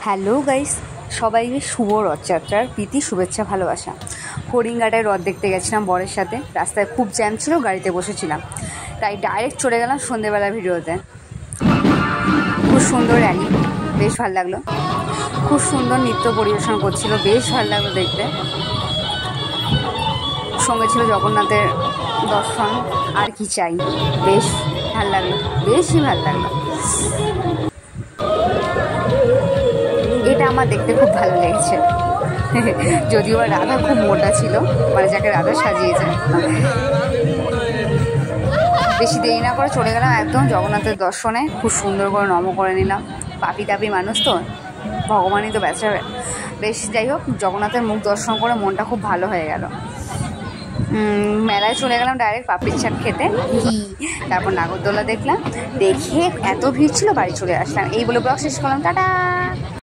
Hello guys, সবাইকে শুভ রথযাত্রার প্রীতি শুভেচ্ছা ভালোবাসা। হরিণঘাটায় রথ দেখতে গেছিলাম বরের সাথে। রাস্তায় খুব জ্যাম ছিল, গাড়িতে বসেছিলাম, তাই ডাইরেক্ট চলে গেলাম সন্ধেবেলা ভিডিওতে। খুব সুন্দর র্যালি, বেশ ভালো লাগলো। খুব সুন্দর নৃত্য পরিবেশন করছিল, বেশ ভালো লাগলো দেখতে। সঙ্গে ছিল জগন্নাথের দর্শন, আর কি চাই। বেশ ভালো লাগলো, বেশই ভালো লাগলো। এটা আমার দেখতে খুব ভালো লেগেছে। যদিও বা রাধা খুব মোটা ছিল, মানে যাকে রাধা সাজিয়েছে। বেশি দেরি না করে চলে গেলাম একদম জগন্নাথের দর্শনে। খুব সুন্দর করে নম করে নিলাম। পাপি তাপি মানুষ তো, ভগবানই তো বেঁচাবে। বেশ, যাই হোক, জগন্নাথের মুখ দর্শন করে মনটা খুব ভালো হয়ে গেল। মেলায় চলে গেলাম ডাইরেক্ট পাপড়ির চাট খেতে। তারপর নাগরদোলা দেখলাম, দেখে এত ভিড় ছিল, বাড়ি চলে আসলাম। এই বলে ব্লগ শেষ করলাম, টাটা।